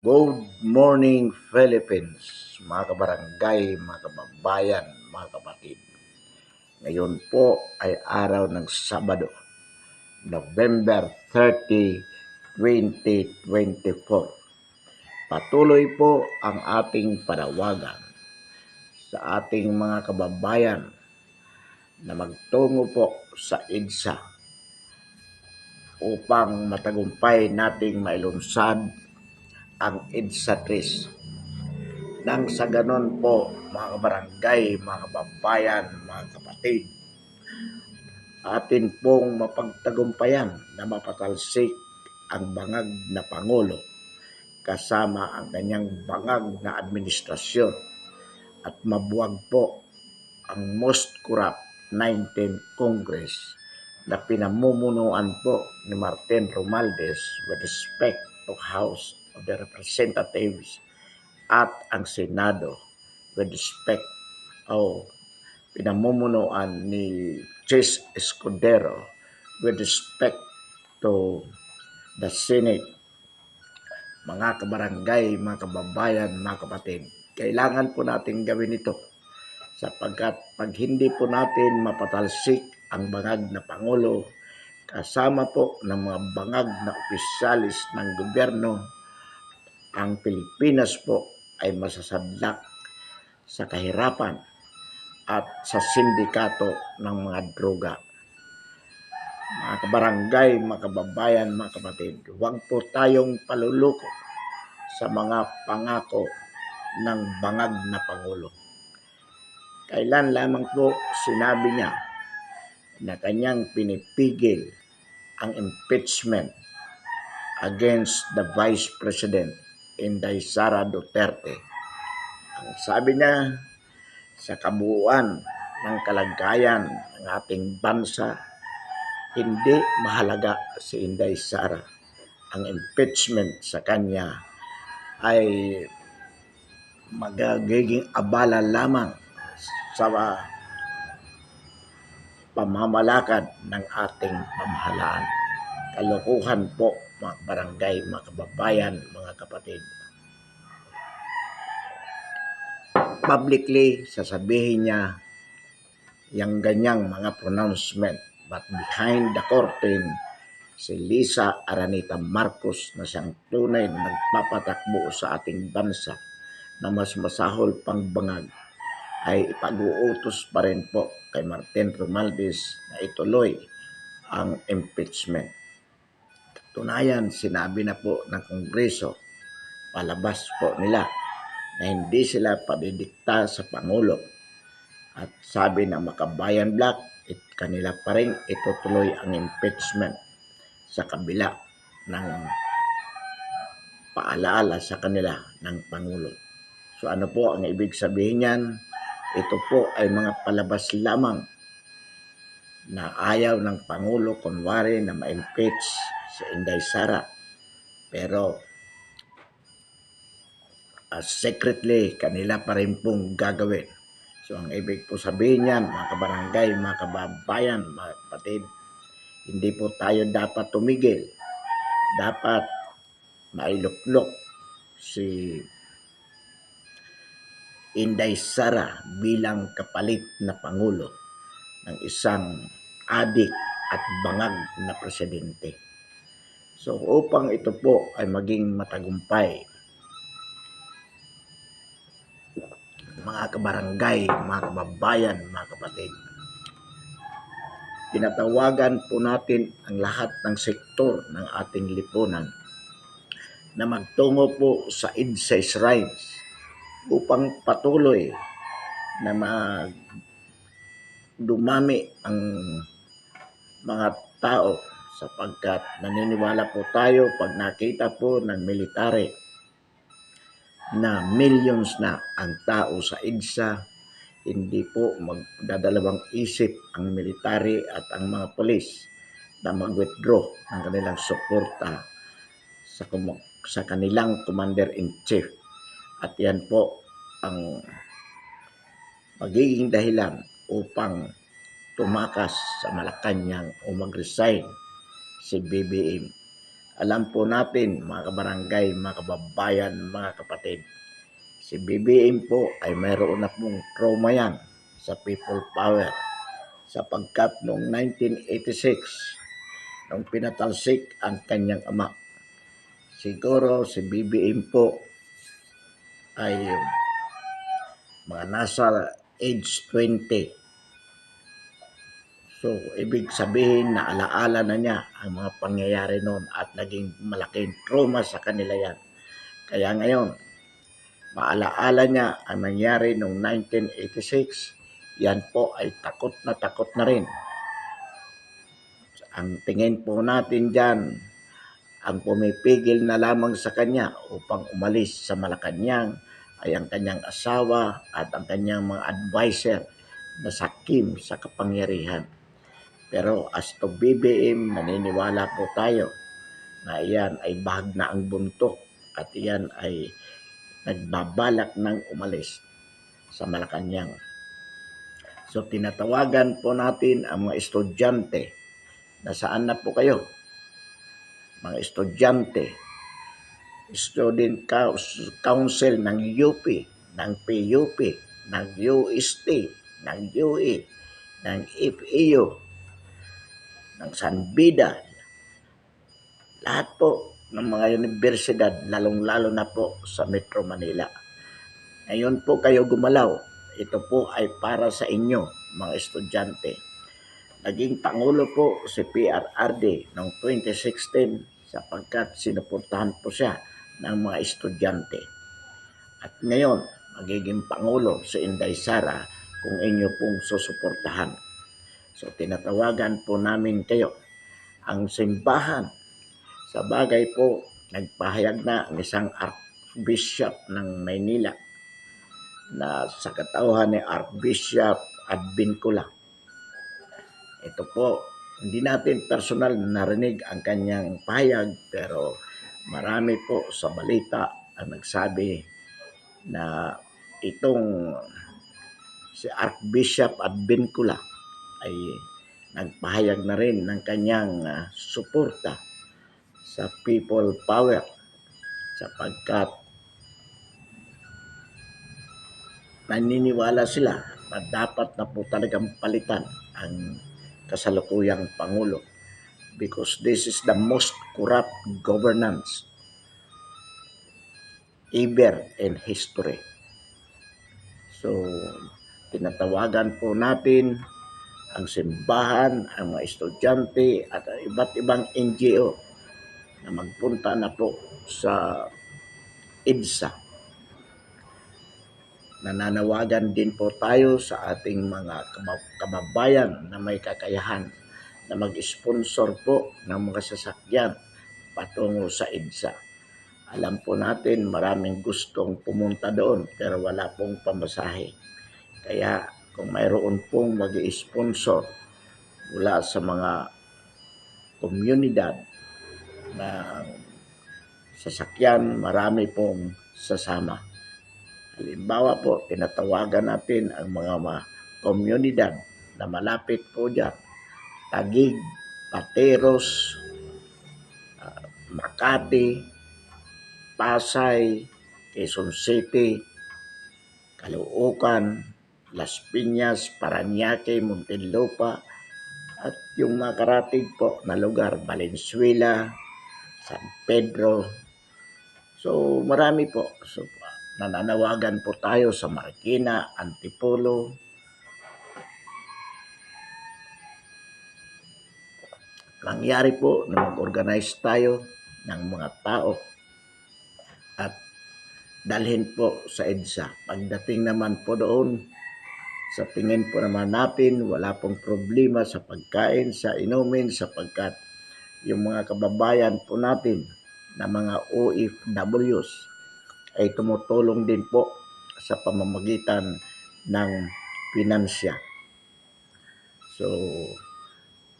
Good morning, Philippines, mga kabarangay, mga kababayan, mga kapatid. Ngayon po ay araw ng Sabado, November 30, 2024. Patuloy po ang ating panawagan sa ating mga kababayan na magtungo po sa EDSA upang matagumpay nating mailunsad ang EDSA 3. Nang sa ganon po, mga kabarangay, mga kababayan, mga kapatid, atin pong mapagtagumpayan na mapatalsik ang bangag na Pangulo kasama ang kanyang bangag na administrasyon at mabuwag po ang most corrupt 19th Congress na pinamumunuan po ni Martin Romualdez with respect to House of the Representatives at ang Senado with respect o pinamumunuan ni Chis Escudero with respect to the Senate. Mga kabarangay, mga kababayan, mga kapatid, kailangan po natin gawin ito sapagkat pag hindi po natin mapatalsik ang bangag na Pangulo kasama po ng mga bangag na opisyalis ng gobyerno, ang Pilipinas po ay masasadlak sa kahirapan at sa sindikato ng mga droga. Mga kabarangay, mga kababayan, mga kapatid, huwag po tayong paluluko sa mga pangako ng bangag na Pangulo. Kailan lamang po sinabi niya na kanyang pinipigil ang impeachment against the Vice President Inday Sara Duterte. Ang sabi niya, sa kabuuan ng kalagayan ng ating bansa, hindi mahalaga si Inday Sara. Ang impeachment sa kanya ay magiging abala lamang sa pamamalakad ng ating pamahalaan. Kalokohan po, mga barangay, mga kababayan, mga kapatid. Publicly, sasabihin niya yung ganyang mga pronouncement. But behind the curtain, si Lisa Araneta Marcos na siyang tunay na nagpapatakbo sa ating bansa na mas masahol pang bangag ay ipag-uutos pa rin po kay Martin Romualdez na ituloy ang impeachment. Tunayan, sinabi na po ng Kongreso, palabas po nila na hindi sila padidikta sa Pangulo. At sabi ng Makabayan Black, kanila pa rin itutuloy ang impeachment sa kabila ng paalaala sa kanila ng Pangulo. So ano po ang ibig sabihin niyan? Ito po ay mga palabas lamang na ayaw ng Pangulo kunwari na ma-impeach si Inday Sara. Pero secretly, kanila pa rin pong gagawin. So ang ibig po sabihin niyan, mga kabarangay, mga kababayan, mga kapatid, hindi po tayo dapat tumigil. Dapat mailuklok si Inday Sara bilang kapalit na Pangulo ng isang adik at bangag na presidente. So upang ito po ay maging matagumpay, mga kabarangay, mga kababayan, mga kapatid, tinatawagan po natin ang lahat ng sektor ng ating lipunan na magtungo po sa EDSA Shrines upang patuloy na dumami ang mga tao sapagkat naniniwala po tayo pag nakita po ng military na millions na ang tao sa EDSA, hindi po magdadalawang isip ang military at ang mga polis na mag-withdraw ng kanilang suporta sa kanilang commander-in-chief. At yan po ang magiging dahilan upang tumakas sa Malacanang o mag-resign si BBM. Alam po natin, mga kabarangay, mga kababayan, mga kapatid, si BBM po ay mayroon na pong trauma yan sa people power sapagkat noong 1986, nung pinatalsik ang kanyang ama, siguro si BBM po ay mga nasa age 20. So, ibig sabihin na alaala na niya ang mga pangyayari noon at naging malaking trauma sa kanila yan. Kaya ngayon, maalaala niya ang nangyari noong 1986, yan po ay takot na rin. Ang tingin po natin dyan, ang pumipigil na lamang sa kanya upang umalis sa Malacanang ay ang kanyang asawa at ang kanyang mga advisor na sakim sa kapangyarihan. Pero as to BBM, naniniwala po tayo na iyan ay bahag na ang buntok at iyan ay nagbabalak ng umalis sa Malacanang. So tinatawagan po natin ang mga estudyante na saan na po kayo? Mga estudyante, Student Council ng UP, ng PUP, ng UST, ng UE, ng FEU, ng Sanbida, lahat po ng mga universidad, lalong-lalo na po sa Metro Manila. Ngayon po kayo gumalaw, ito po ay para sa inyo, mga estudyante. Naging Pangulo po si PRRD noong 2016 sapagkat sinuportahan po siya ng mga estudyante. At ngayon, magiging Pangulo si Inday Sara kung inyo pong susuportahan. So tinatawagan po namin kayo. Ang simbahan, sa bagay po, nagpahayag na ang isang Archbishop ng Maynila na sa katauhan ni Archbishop Advincula. Ito po, hindi natin personal narinig ang kanyang pahayag pero marami po sa balita ang nagsabi na itong si Archbishop Advincula ay nagpahayag na rin ng kanyang suporta sa people power sapagkat naniniwala sila na dapat na po talagang palitan ang kasalukuyang Pangulo because this is the most corrupt governance ever in history. So, tinatawagan po natin ang simbahan, ang mga estudyante at ang iba't ibang NGO na magpunta na po sa EDSA. Nananawagan din po tayo sa ating mga kababayan na may kakayahan na mag-sponsor po ng mga sasakyan patungo sa EDSA. Alam po natin maraming gustong pumunta doon pero wala pong pamasahe. Kaya kung mayroon pong mag-sponsor mula sa mga komunidad na sasakyan, marami pong sasama. Halimbawa po, tinatawagan natin ang mga komunidad na malapit po dyan. Taguig, Pateros, Makati, Pasay, Quezon City, Caloocan, Las Piñas, Parañaque, Muntinlupa, at yung mga karatig po na lugar, Valenzuela, San Pedro. So marami po. So nananawagan po tayo sa Marikina, Antipolo. Mangyari po na mag-organize tayo ng mga tao at dalhin po sa EDSA. Pagdating naman po doon, sa tingin po naman natin, wala pong problema sa pagkain, sa inumin, sapagkat yung mga kababayan po natin na mga OFWs ay tumutulong din po sa pamamagitan ng finansya. So,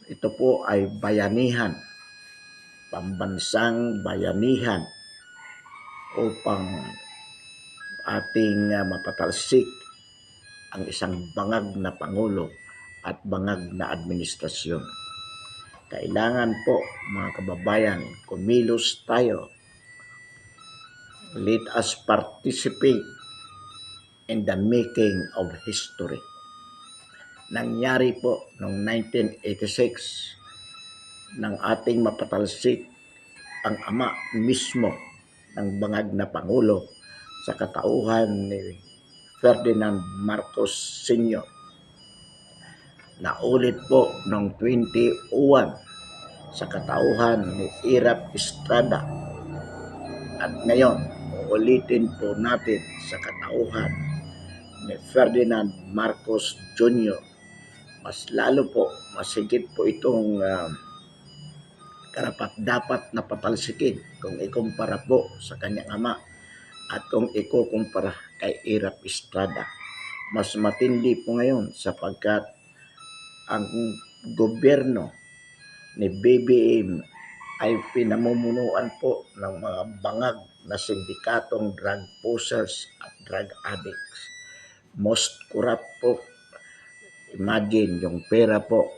ito po ay bayanihan, pambansang bayanihan upang ating mapatalsik ang isang bangag na Pangulo at bangag na administrasyon. Kailangan po mga kababayan, kumilos tayo. Let us participate in the making of history. Nangyari po noong 1986 ng ating mapatalsik ang ama mismo ng bangag na Pangulo sa katauhan ni Ferdinand Marcos Sr. Naulit po noong 2001 sa katauhan ni Irap Estrada at ngayon uulitin po natin sa katauhan ni Ferdinand Marcos Jr. Mas lalo po, masigit po itong karapat-dapat na patalsikin kung ikumpara po sa kanyang ama at kung ikukumpara kay Irap Estrada. Mas matindi po ngayon sapagkat ang gobyerno ni BBM ay pinamumunuan po ng mga bangag na sindikatong drug pushers at drug addicts. Most corrupt po. Imagine yung pera po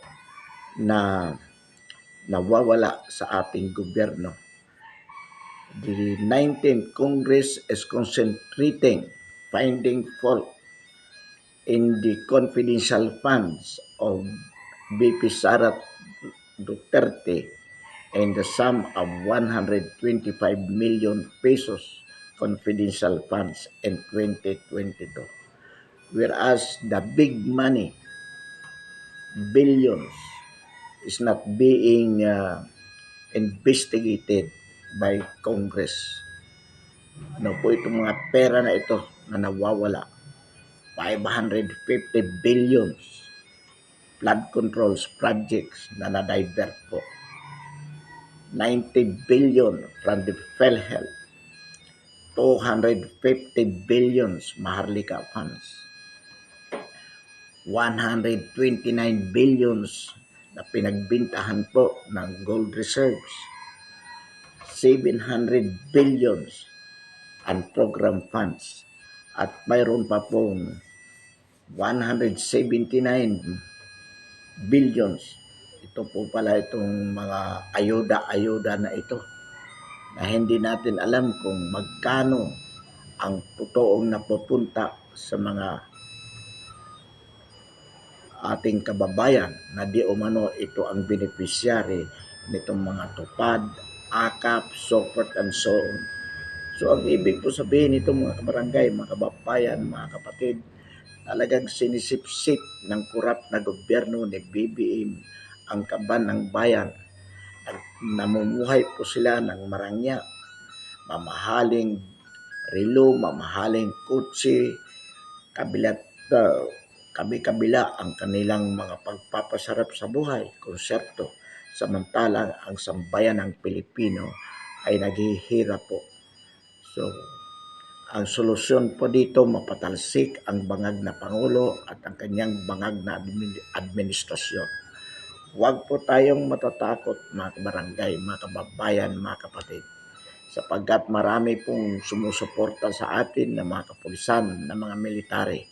na nawawala sa ating gobyerno. The 19th Congress is concentrating finding fault in the confidential funds of BP Sara Duterte and the sum of 125 million pesos confidential funds in 2022. Whereas the big money, billions, is not being investigated by Congress. Ano po itong mga pera na ito na nawawala? 550 billions flood controls projects na na-divert po. 90 billion from the PhilHealth. 250 billions Maharlika funds. 129 billions na pinagbintahan po ng gold reserves. 700 billions and program funds. At mayroon pa pong 179 billions. Ito po pala itong mga ayuda-ayuda na ito na hindi natin alam kung magkano ang totoong napupunta sa mga ating kababayan na di umano ito ang beneficiary nitong mga tupad, AKAP, so forth and so on. So ang ibig po sabihin nito mga kabarangay, mga kababayan, mga kapatid, talagang sinisip-sip ng kurap na gobyerno ni BBM ang kaban ng bayan. Namumuhay po sila ng marangya, mamahaling relo, mamahaling kutsi, kabi-kabila ang kanilang mga pagpapasarap sa buhay, konserto. Samantalang ang sambayan ng Pilipino ay naghihirap po. So, ang solusyon po dito, mapatalsik ang bangag na Pangulo at ang kanyang bangag na administrasyon. Huwag po tayong matatakot mga kabarangay, mga kababayan, mga kapatid. Sapagkat marami pong sumusuporta sa atin na mga kapulisan, na mga military.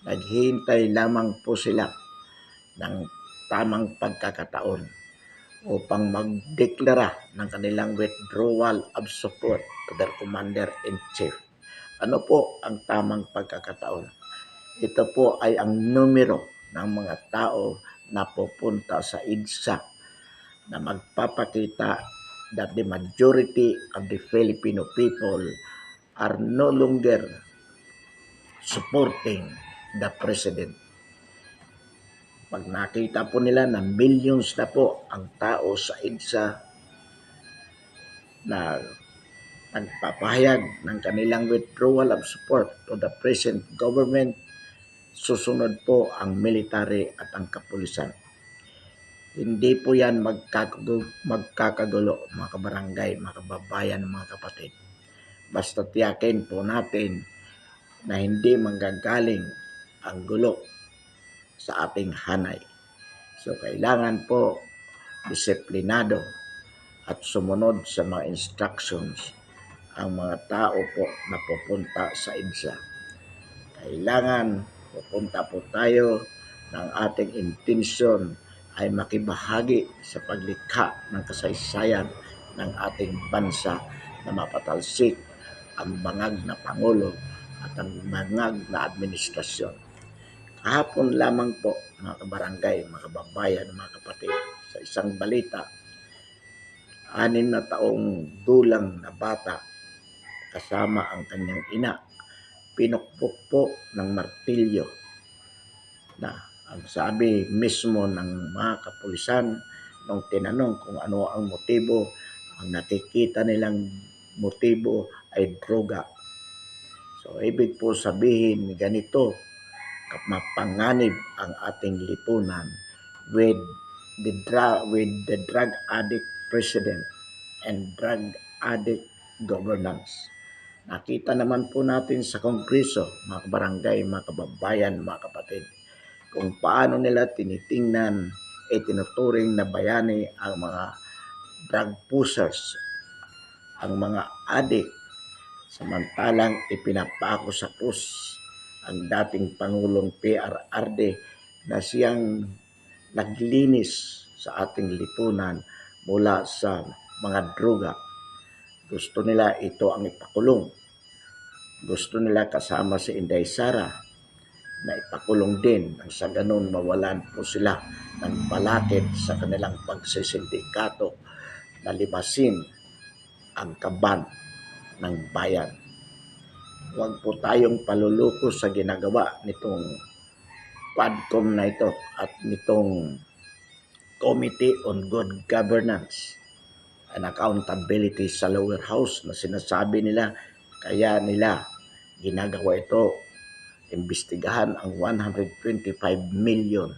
Naghihintay lamang po sila ng tamang pagkakataon upang magdeklara ng kanilang withdrawal of support to their commander-in-chief. Ano po ang tamang pagkakataon? Ito po ay ang numero ng mga tao na pupunta sa EDSA na magpapakita that the majority of the Filipino people are no longer supporting the president. Pag nakita po nila na millions na po ang tao sa EDSA na nagpapahayag ng kanilang withdrawal of support to the present government, susunod po ang military at ang kapulisan. Hindi po yan magkakagulo mga kabarangay, mga kababayan, mga kapatid. Basta tiyakin po natin na hindi manggagaling ang gulo sa ating hanay. So kailangan po disiplinado at sumunod sa mga instructions ang mga tao po na pupunta sa EDSA. Kailangan pupunta po tayo ng ating intensyon ay makibahagi sa paglikha ng kasaysayan ng ating bansa na mapatalsik ang bangag na Pangulo at ang bangag na administrasyon. Kahapon lamang po, mga kabarangay, mga kababayan, mga kapatid, sa isang balita, 6 na taong gulang na bata kasama ang kanyang ina, pinukpok po ng martilyo na ang sabi mismo ng mga kapulisan nung tinanong kung ano ang motibo, ang nakikita nilang motibo ay droga. So ibig po sabihin ganito, mapanganib ang ating lipunan with the drug addict president and drug addict governance. Nakita naman po natin sa Kongreso, mga barangay, mga kababayan, mga kapatid, kung paano nila tinitingnan, tinuturing na bayani ang mga drug pushers, ang mga addict, samantalang ipinapako sa krus ang dating Pangulong PRRD na siyang naglinis sa ating lipunan mula sa mga droga. Gusto nila ito ang ipakulong. Gusto nila kasama si Inday Sara na ipakulong din nang sa ganun mawalan po sila ng balakid sa kanilang pagsisindikato na limasin ang kaban ng bayan. Huwag po tayong paluluko sa ginagawa nitong Quadcom na ito at nitong Committee on Good Governance and Accountability sa lower house na sinasabi nila kaya nila ginagawa ito, imbestigahan ang 125 million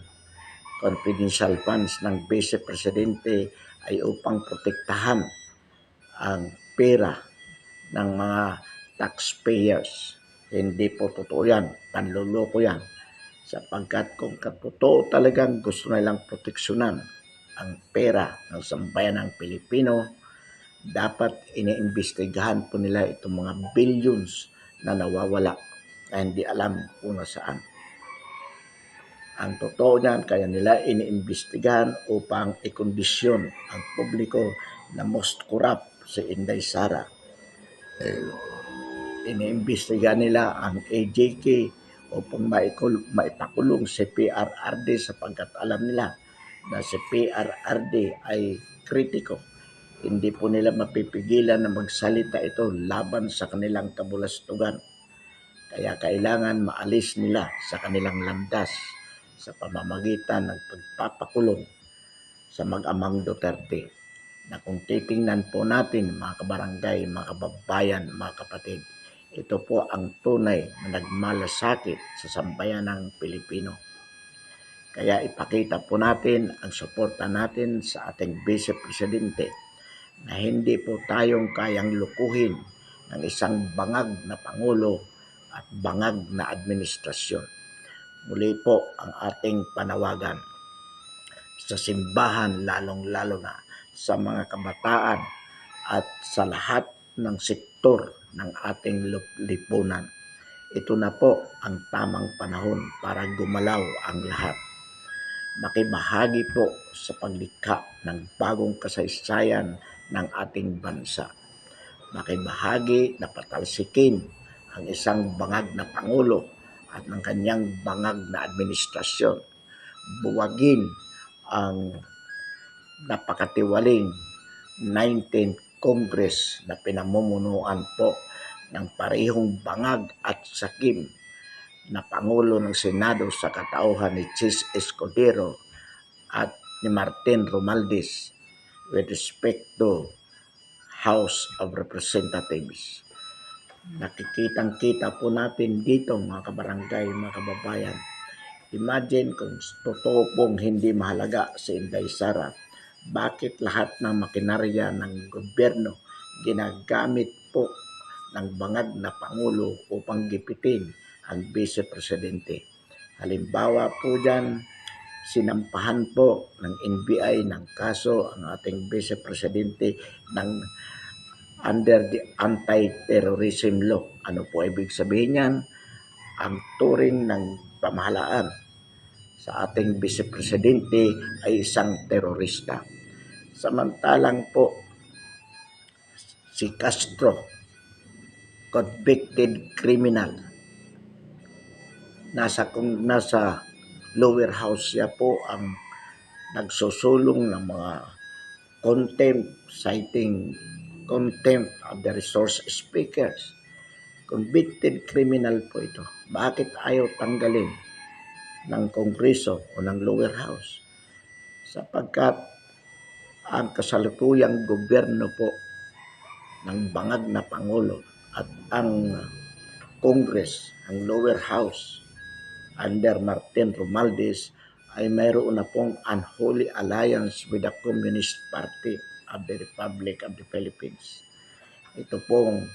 confidential funds ng Vice Presidente ay upang protektahan ang pera ng mga taxpayers. Hindi po totoo yan, panluloko yan, sapagkat kung totoo talagang gusto nilang proteksyonan ang pera ng sambayan ng Pilipino, dapat iniimbestigahan po nila itong mga billions na nawawala na hindi alam kung nasaan. Ang totoo niyan, kaya nila iniimbestigahan upang ikondisyon ang publiko na most corrupt si Inday Sara. Iniimbestigahan nila ang AJK upang maipakulong si PRRD sapagkat alam nila na si PRRD ay kritiko. Hindi po nila mapipigilan na magsalita ito laban sa kanilang kabulastugan. Kaya kailangan maalis nila sa kanilang landas sa pamamagitan ng pagpapakulong sa mag-amang Duterte. Na kung titingnan po natin, mga kabarangay, mga kababayan, mga kapatid, ito po ang tunay na nagmalasakit sa sambayan ng Pilipino. Kaya ipakita po natin ang suporta natin sa ating Vice Presidente na hindi po tayong kayang lukuhin ng isang bangag na Pangulo at bangag na administrasyon. Muli po ang ating panawagan sa simbahan, lalong-lalo na sa mga kabataan at sa lahat ng sektor ng ating lipunan. Ito na po ang tamang panahon para gumalaw ang lahat. Makibahagi po sa paglikha ng bagong kasaysayan ng ating bansa. Makibahagi na patalsikin ang isang bangag na Pangulo at ng kanyang bangag na administrasyon. Buwagin ang napakatiwaling 19th Congress na pinamumunuan po ng parehong bangag at sakim na Pangulo ng Senado sa katauhan ni Chis Escudero at ni Martin Romualdez with respect to House of Representatives. Nakikitang-kita po natin dito, mga kabarangay, mga kababayan. Imagine kung totoo pong hindi mahalaga si Inday Sara, bakit lahat ng makinarya ng gobyerno ginagamit po ng bangag na Pangulo upang gipitin ang Vice Presidente? Halimbawa po dyan, sinampahan po ng NBI ng kaso ang ating Vice Presidente ng under the anti-terrorism law. Ano po ibig sabihin yan? Ang turing ng pamahalaan sa ating Vice Presidente ay isang terorista. Samantalang po si Castro, convicted criminal, nasa lower house siya po ang nagsusulong ng mga contempt, citing contempt of the resource speakers. Convicted criminal po ito. Bakit ayaw tanggalin ng Kongreso o ng lower house? Sapagkat ang kasalukuyang gobyerno po ng bangag na Pangulo at ang Congress, ang lower house under Martin Romualdez ay mayroon na pong unholy alliance with the Communist Party of the Republic of the Philippines. Ito pong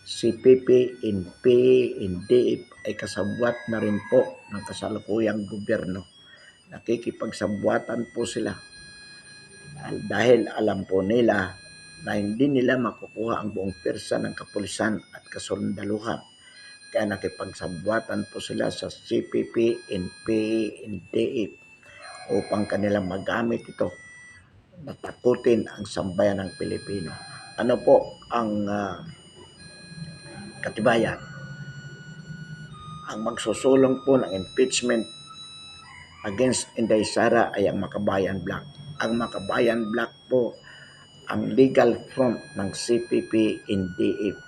CPP, NPA, NDF ay kasabwat na rin po ng kasalukuyang gobyerno. Nakikipagsabuatan po sila dahil alam po nila na hindi nila makukuha ang buong persa ng kapulisan at kasundaluhan. Kaya nakipagsabuatan po sila sa CPP, NPA, NDF upang kanilang magamit ito na takutin ang sambayan ng Pilipino. Ano po ang katibayan? Ang magsusulong po ng impeachment against Inday Sara ay ang Makabayan Black. Ang Makabayan Black po ang legal front ng CPP, NDF.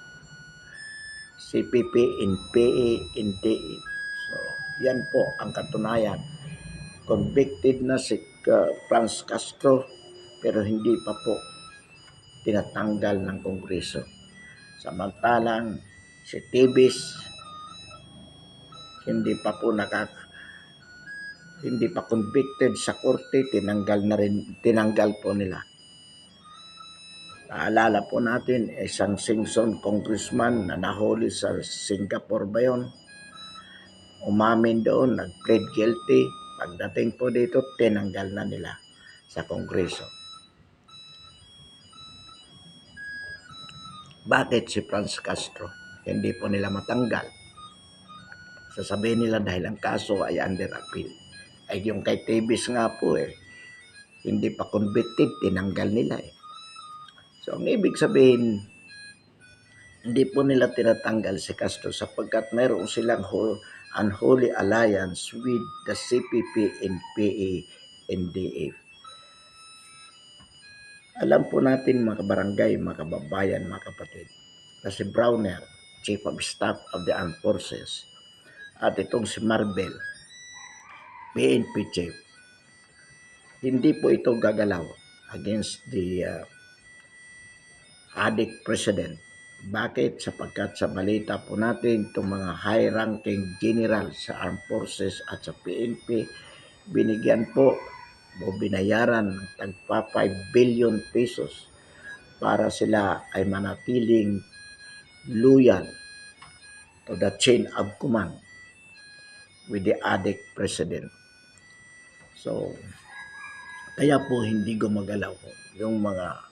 CPP, NPA, NDF. So, yan po ang katunayan. Convicted na si Franz Castro pero hindi pa po tinatanggal ng Kongreso. Samantalang si Tibis hindi pa convicted sa korte, tinanggal po nila. Naalala po natin, isang Simpson congressman na nahuli sa Singapore ba yun? Umamin doon, nag-plead guilty. Pagdating po dito, tinanggal na nila sa Kongreso. Bakit si Franz Castro? Hindi po nila matanggal. Sasabihin nila dahil ang kaso ay under appeal. Ay yung kay Tibis nga po hindi pa convicted, tinanggal nila . So, ang ibig sabihin, hindi po nila tinatanggal si Castro sapagkat mayroon silang unholy alliance with the CPP, NPA, NDF. Alam po natin mga kabarangay, mga kababayan, mga kapatid, na si Browner, Chief of Staff of the Armed Forces, at itong si Marbel, PNP Chief, hindi po ito gagalaw against the adik president. Bakit? Sapagkat sa balita po natin, itong mga high-ranking general sa Armed Forces at sa PNP, binigyan po o binayaran ng tagpa 5 billion pesos para sila ay manatiling loyal to the chain of command with the adik president. So, kaya po hindi gumagalaw yung mga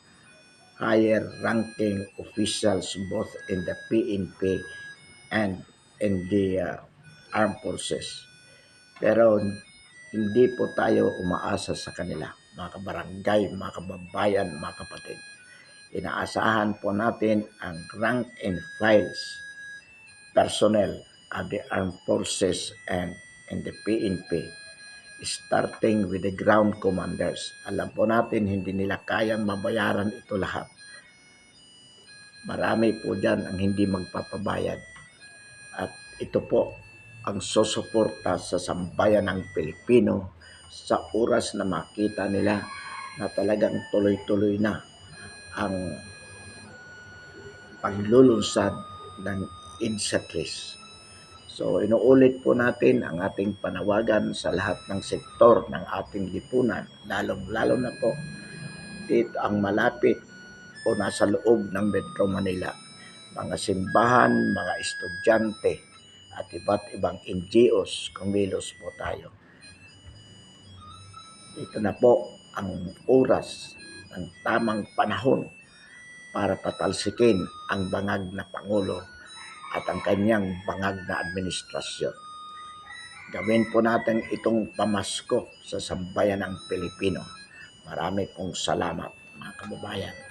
higher ranking officials both in the PNP and in the armed forces. Pero hindi po tayo umaasa sa kanila, mga kabarangay, mga kababayan, mga kapatid. Inaasahan po natin ang rank and files personnel of the armed forces and in the PNP, starting with the ground commanders. Alam po natin, hindi nila kayang mabayaran ito lahat. Marami po dyan ang hindi magpapabayad. At ito po ang susuporta sa sambayan ng Pilipino sa oras na makita nila na talagang tuloy-tuloy na ang paglulunsad ng EDSA-3. So, inuulit po natin ang ating panawagan sa lahat ng sektor ng ating lipunan, lalong-lalo na po dito ang malapit o nasa loob ng Metro Manila, mga simbahan, mga estudyante, at iba't ibang NGOs, kumilos po tayo. Ito na po ang oras ng tamang panahon para patalsikin ang bangag na Pangulo at ang kanyang bangag na administrasyon. Gawin po natin itong pamasko sa sambayan ng Pilipino. Marami pong salamat mga kababayan.